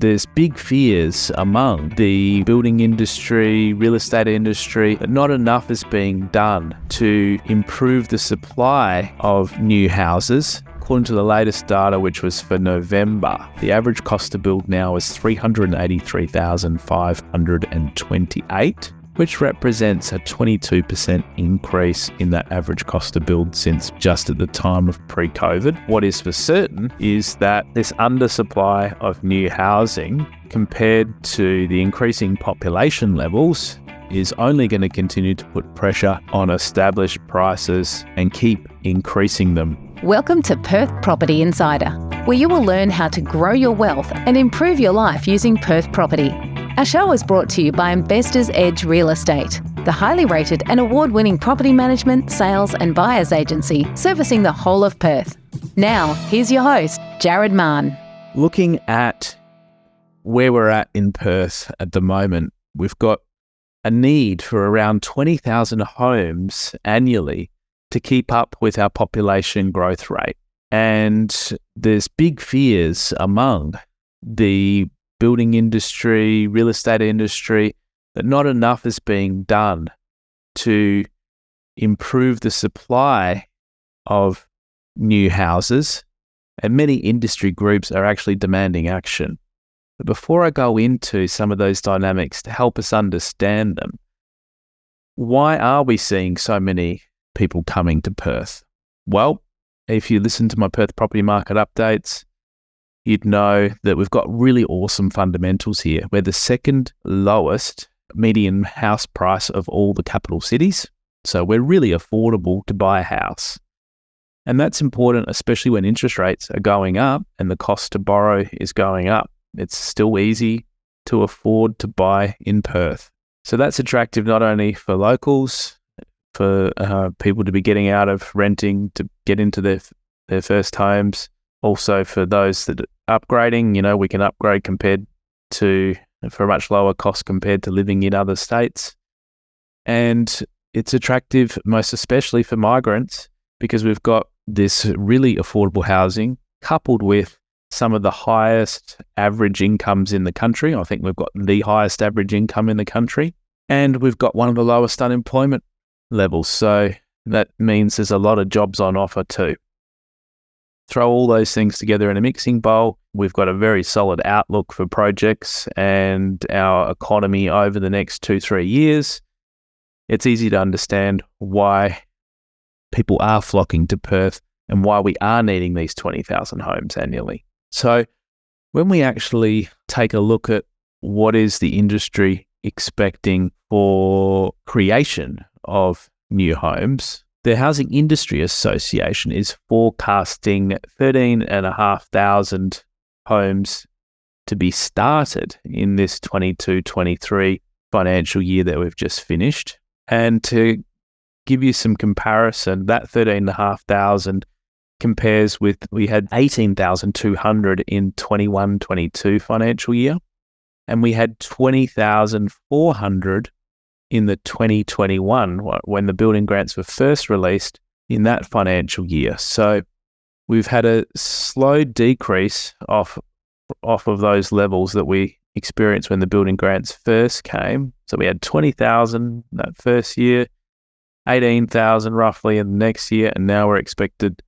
There's big fears among the building industry, real estate industry, that not enough is being done to improve the supply of new houses. According to the latest data, which was for November, the average cost to build now is $383,528, which represents a 22% increase in that average cost to build since just at the time of pre-COVID. What is for certain is that this undersupply of new housing compared to the increasing population levels is only going to continue to put pressure on established prices and keep increasing them. Welcome to Perth Property Insider, where you will learn how to grow your wealth and improve your life using Perth property. Our show is brought to you by Investors Edge Real Estate, the highly rated and award-winning property management, sales and buyers agency servicing the whole of Perth. Now, here's your host, Jared Mann. Looking at where we're at in Perth at the moment, we've got a need for around 20,000 homes annually to keep up with our population growth rate. And there's big fears among the building industry, real estate industry, that not enough is being done to improve the supply of new houses, and many industry groups are actually demanding action. But before I go into some of those dynamics to help us understand them, why are we seeing so many people coming to Perth? Well, if you listen to my Perth property market updates, you'd know that we've got really awesome fundamentals here. We're the second lowest median house price of all the capital cities. So we're really affordable to buy a house. And that's important, especially when interest rates are going up and the cost to borrow is going up. It's still easy to afford to buy in Perth. So that's attractive not only for locals, for people to be getting out of renting to get into their first homes. Also for those that are upgrading, we can upgrade for a much lower cost compared to living in other states. And it's attractive most especially for migrants because we've got this really affordable housing coupled with some of the highest average incomes in the country. I think we've got the highest average income in the country, and we've got one of the lowest unemployment levels. So that means there's a lot of jobs on offer too. Throw all those things together in a mixing bowl, we've got a very solid outlook for projects and our economy over the next 2-3 years. It's easy to understand why people are flocking to Perth and why we are needing these 20,000 homes annually. So when we actually take a look at what is the industry expecting for creation of new homes, the Housing Industry Association is forecasting 13,500 homes to be started in this 22-23 financial year that we've just finished. And to give you some comparison, that 13,500 compares with, we had 18,200 in 21-22 financial year, and we had 20,400 in the 2021, when the building grants were first released in that financial year. So we've had a slow decrease off of those levels that we experienced when the building grants first came. So we had 20,000 that first year, 18,000 roughly in the next year, and now we're expected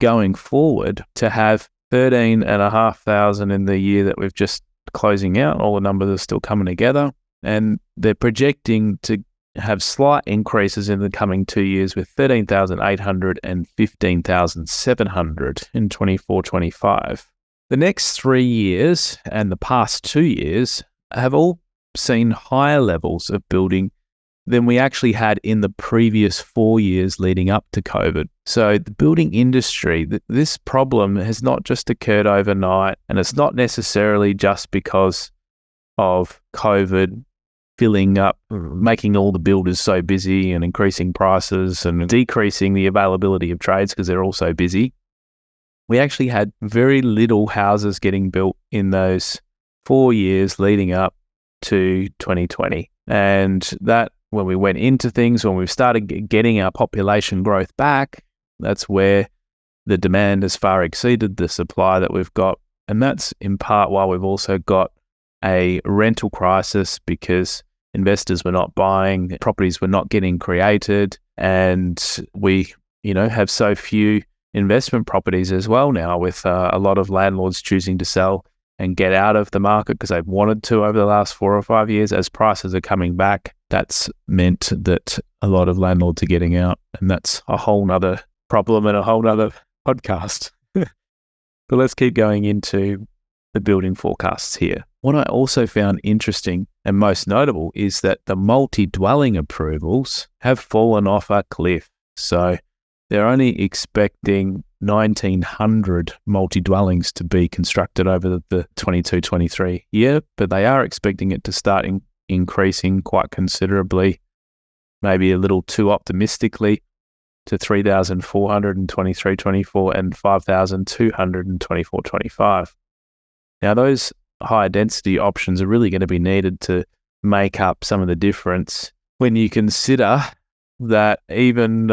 going forward to have 13,500 in the year that we've just closing out. All the numbers are still coming together. And they're projecting to have slight increases in the coming 2 years with 13,800 and 15,700 in 24-25. The next 3 years and the past 2 years have all seen higher levels of building than we actually had in the previous 4 years leading up to COVID. So the building industry, this problem has not just occurred overnight, and it's not necessarily just because of COVID filling up, making all the builders so busy and increasing prices and decreasing the availability of trades because they're all so busy. We actually had very little houses getting built in those 4 years leading up to 2020. And that, when we went into things, when we started getting our population growth back, that's where the demand has far exceeded the supply that we've got And that's in part why we've also got a rental crisis, because investors were not buying, properties were not getting created, and we, have so few investment properties as well now, with a lot of landlords choosing to sell and get out of the market because they've wanted to over the last 4 or 5 years. As prices are coming back, that's meant that a lot of landlords are getting out, and that's a whole nother problem and a whole nother podcast. But let's keep going into the building forecasts here. What I also found interesting and most notable is that the multi-dwelling approvals have fallen off a cliff. So they're only expecting 1,900 multi-dwellings to be constructed over the 22-23 year, but they are expecting it to start increasing quite considerably, maybe a little too optimistically, to 3,400 in 23-24 and 5,200 in 24-25. Now, those higher density options are really going to be needed to make up some of the difference when you consider that even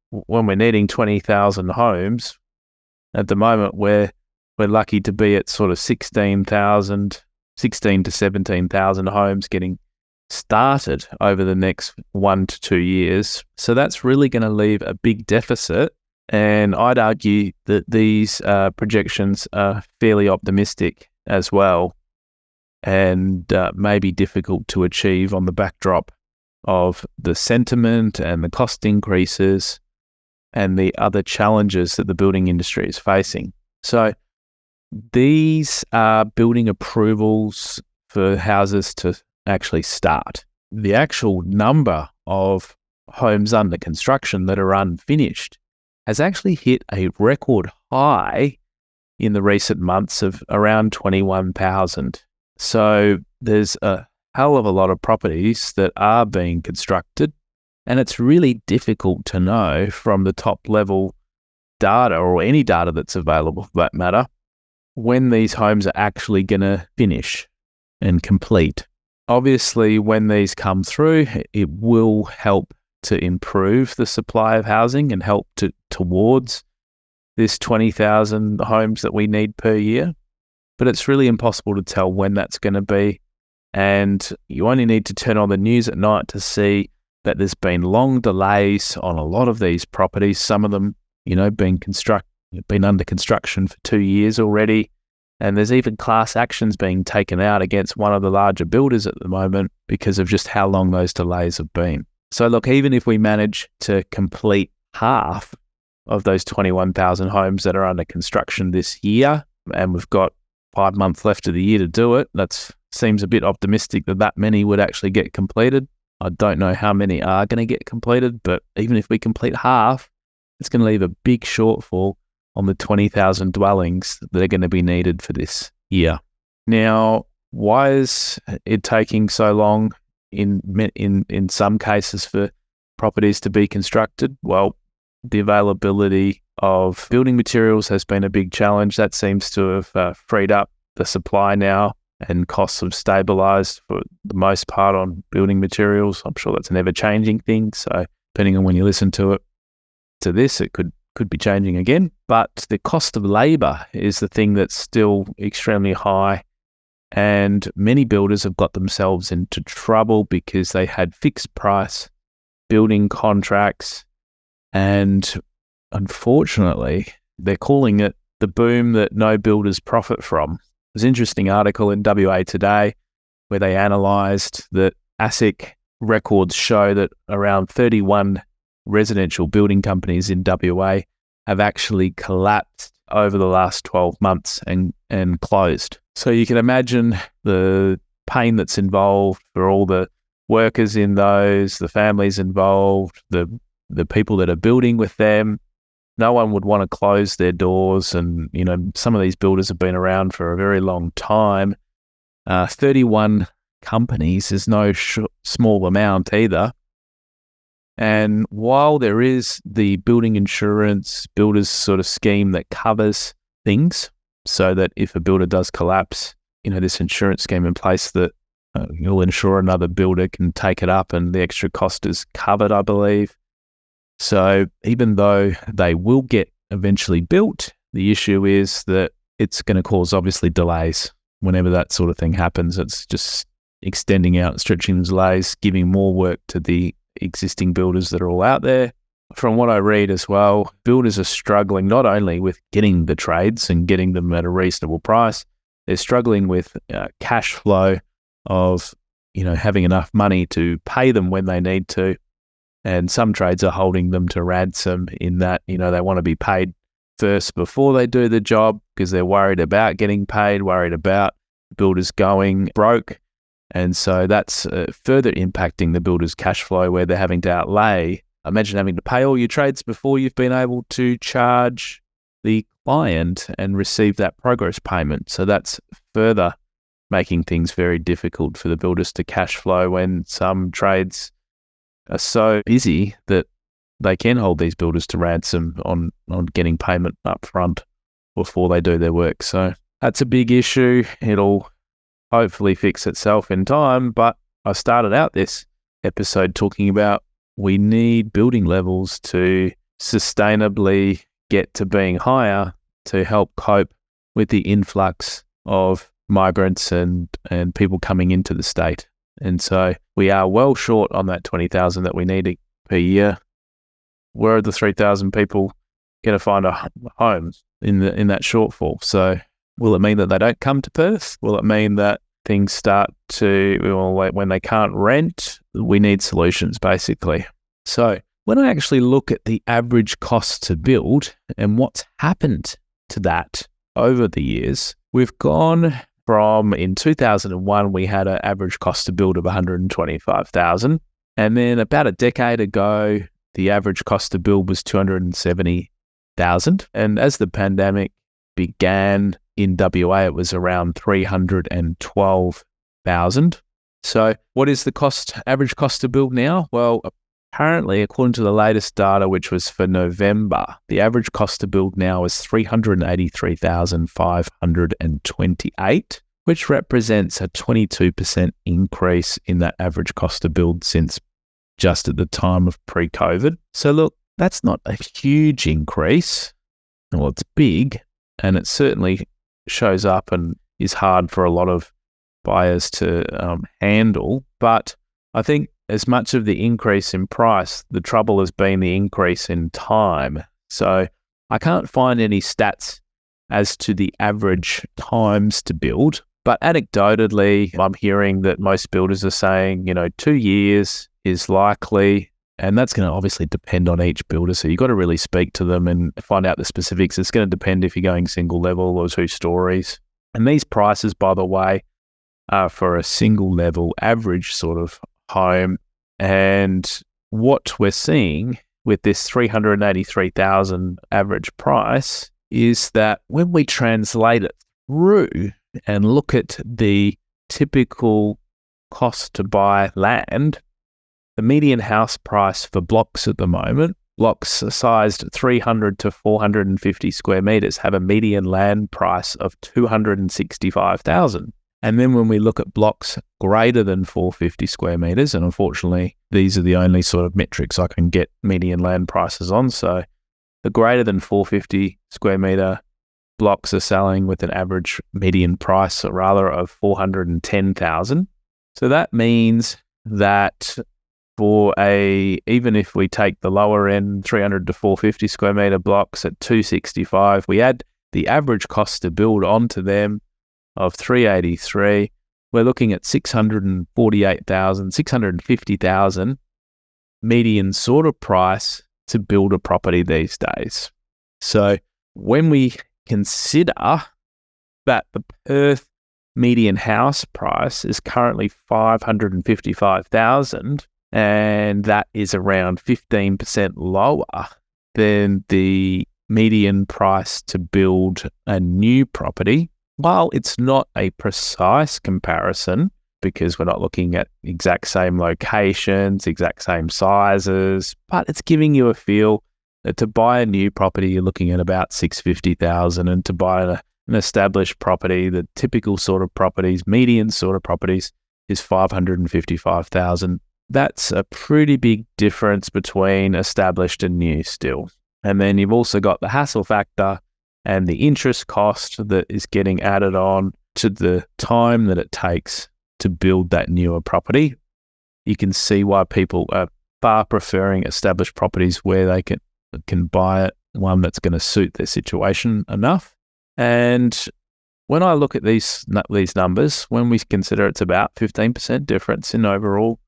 when we're needing 20,000 homes, at the moment we're lucky to be at sort of 16 to 17,000 homes getting started over the next 1 to 2 years. So that's really going to leave a big deficit. And I'd argue that these projections are fairly optimistic as well, and may be difficult to achieve on the backdrop of the sentiment and the cost increases and the other challenges that the building industry is facing. So these are building approvals for houses to actually start. The actual number of homes under construction that are unfinished has actually hit a record high in the recent months of around 21,000. So there's a hell of a lot of properties that are being constructed, and it's really difficult to know from the top level data, or any data that's available for that matter, when these homes are actually going to finish and complete. Obviously, when these come through, it will help to improve the supply of housing and help towards this 20,000 homes that we need per year. But it's really impossible to tell when that's going to be. And you only need to turn on the news at night to see that there's been long delays on a lot of these properties. Some of them, been under construction for 2 years already. And there's even class actions being taken out against one of the larger builders at the moment because of just how long those delays have been. So look, even if we manage to complete half of those 21,000 homes that are under construction this year, and we've got 5 months left of the year to do it, that seems a bit optimistic that many would actually get completed. I don't know how many are going to get completed, but even if we complete half, it's going to leave a big shortfall on the 20,000 dwellings that are going to be needed for this year. Now, why is it taking so long in some cases for properties to be constructed? Well, the availability of building materials has been a big challenge. That seems to have freed up the supply now, and costs have stabilized for the most part on building materials. I'm sure that's an ever-changing thing, so depending on when you listen to this, it could be changing again. But the cost of labor is the thing that's still extremely high, and many builders have got themselves into trouble because they had fixed price building contracts, and unfortunately they're calling it the boom that no builders profit from. There's an interesting article in WA Today where they analysed that ASIC records show that around 31 residential building companies in WA have actually collapsed over the last 12 months and closed. So you can imagine the pain that's involved for all the workers in those, the families involved, the people that are building with them. No one would want to close their doors, and some of these builders have been around for a very long time. 31 companies is no small amount either. And while there is the building insurance builders sort of scheme that covers things, so that if a builder does collapse, this insurance scheme in place that you'll insure another builder can take it up, and the extra cost is covered, I believe. So even though they will get eventually built, the issue is that it's going to cause obviously delays. Whenever that sort of thing happens, it's just extending out, stretching the delays, giving more work to the existing builders that are all out there. From what I read as well, builders are struggling not only with getting the trades and getting them at a reasonable price, they're struggling with cash flow of, having enough money to pay them when they need to. And some trades are holding them to ransom in that, they want to be paid first before they do the job because they're worried about getting paid, worried about builders going broke. And so that's further impacting the builder's cash flow where they're having to outlay. Imagine having to pay all your trades before you've been able to charge the client and receive that progress payment. So that's further making things very difficult for the builders to cash flow when some trades are so busy that they can hold these builders to ransom on getting payment up front before they do their work. So that's a big issue. It'll hopefully fix itself in time, but I started out this episode talking about we need building levels to sustainably get to being higher to help cope with the influx of migrants and people coming into the state. And so we are well short on that 20,000 that we need per year. Where are the 3,000 people going to find a home in that shortfall? So will it mean that they don't come to Perth? Will it mean that things start to, when they can't rent? We need solutions, basically. So when I actually look at the average cost to build and what's happened to that over the years, we've gone from, in 2001, we had an average cost to build of 125,000. And then about a decade ago, the average cost to build was 270,000. And as the pandemic began in WA, it was around 312,000. So what is the average cost to build now? Well, apparently, according to the latest data, which was for November, the average cost to build now is 383,528, which represents a 22% increase in that average cost to build since just at the time of pre-COVID. So look, that's not a huge increase. Well, it's big, and it certainly shows up and is hard for a lot of buyers to handle. But I think as much of the increase in price, the trouble has been the increase in time. So I can't find any stats as to the average times to build, but anecdotally, I'm hearing that most builders are saying, 2 years is likely, and that's going to obviously depend on each builder. So you've got to really speak to them and find out the specifics. It's going to depend if you're going single level or 2 stories. And these prices, by the way, are for a single level average sort of home. And what we're seeing with this 383,000 average price is that when we translate it through and look at the typical cost to buy land, the median house price for blocks at the moment, blocks sized 300 to 450 square meters, have a median land price of 265,000. And then when we look at blocks greater than 450 square meters, and unfortunately, these are the only sort of metrics I can get median land prices on. So the greater than 450 square meter blocks are selling with an average median price, or rather, of 410,000. So that means that even if we take the lower end 300 to 450 square meter blocks at 265, we add the average cost to build onto them of 383, we're looking at 648,000, 650,000 median sort of price to build a property these days. So when we consider that the Perth median house price is currently 555,000, and that is around 15% lower than the median price to build a new property. While it's not a precise comparison, because we're not looking at exact same locations, exact same sizes, but it's giving you a feel that to buy a new property, you're looking at about 650,000, and to buy an established property, the typical sort of properties, median sort of properties, is 555,000. That's a pretty big difference between established and new still. And then you've also got the hassle factor and the interest cost that is getting added on to the time that it takes to build that newer property, you can see why people are far preferring established properties where they can buy it, one that's going to suit their situation enough. And when I look at these numbers, when we consider it's about 15% difference in overall,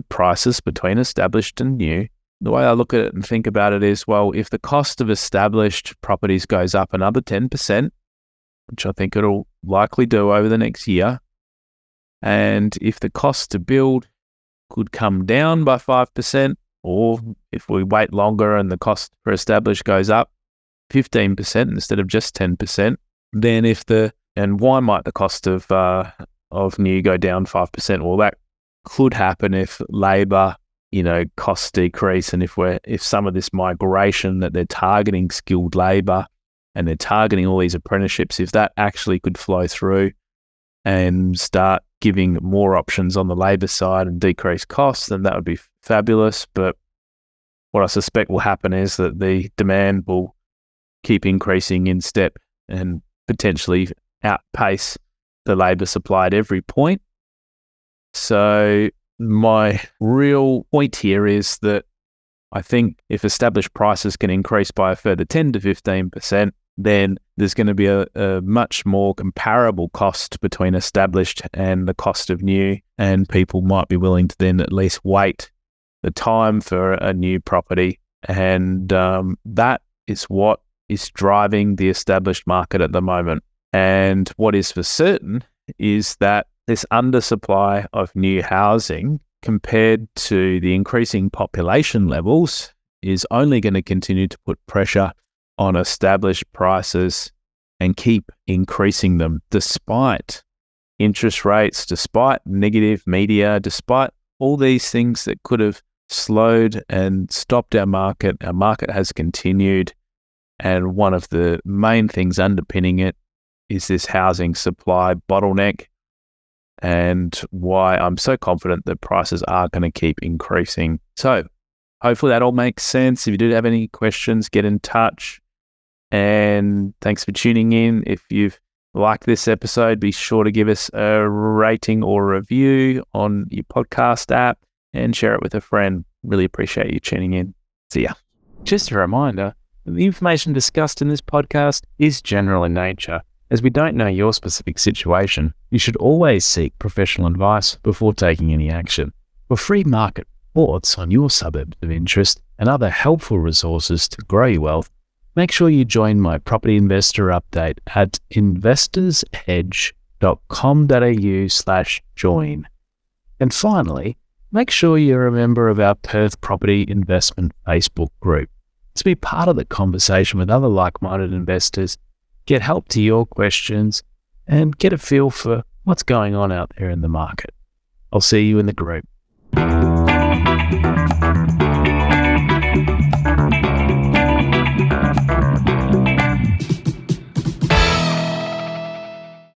prices between established and new, the way I look at it and think about it is, well, if the cost of established properties goes up another 10%, which I think it'll likely do over the next year, and if the cost to build could come down by 5%, or if we wait longer and the cost for established goes up 15% instead of just 10%, then and why might the cost of new go down 5%? Well, that could happen if labour, costs decrease, and if some of this migration that they're targeting skilled labour and they're targeting all these apprenticeships, if that actually could flow through and start giving more options on the labour side and decrease costs, then that would be fabulous. But what I suspect will happen is that the demand will keep increasing in step and potentially outpace the labour supply at every point. So my real point here is that I think if established prices can increase by a further 10 to 15%, then there's going to be a much more comparable cost between established and the cost of new, and people might be willing to then at least wait the time for a new property. And that is what is driving the established market at the moment. And what is for certain is that this undersupply of new housing compared to the increasing population levels is only going to continue to put pressure on established prices and keep increasing them despite interest rates, despite negative media, despite all these things that could have slowed and stopped our market. Our market has continued, and one of the main things underpinning it is this housing supply bottleneck, and why I'm so confident that prices are going to keep increasing. So hopefully that all makes sense. If you do have any questions, get in touch. And thanks for tuning in. If you've liked this episode, be sure to give us a rating or review on your podcast app and share it with a friend. Really appreciate you tuning in. See ya. Just a reminder, the information discussed in this podcast is general in nature. As we don't know your specific situation, you should always seek professional advice before taking any action. For free market reports on your suburbs of interest and other helpful resources to grow your wealth, make sure you join my property investor update at investorsedge.com.au/join. And finally, make sure you're a member of our Perth Property Investment Facebook group to be part of the conversation with other like-minded investors, get help to your questions, and get a feel for what's going on out there in the market. I'll see you in the group.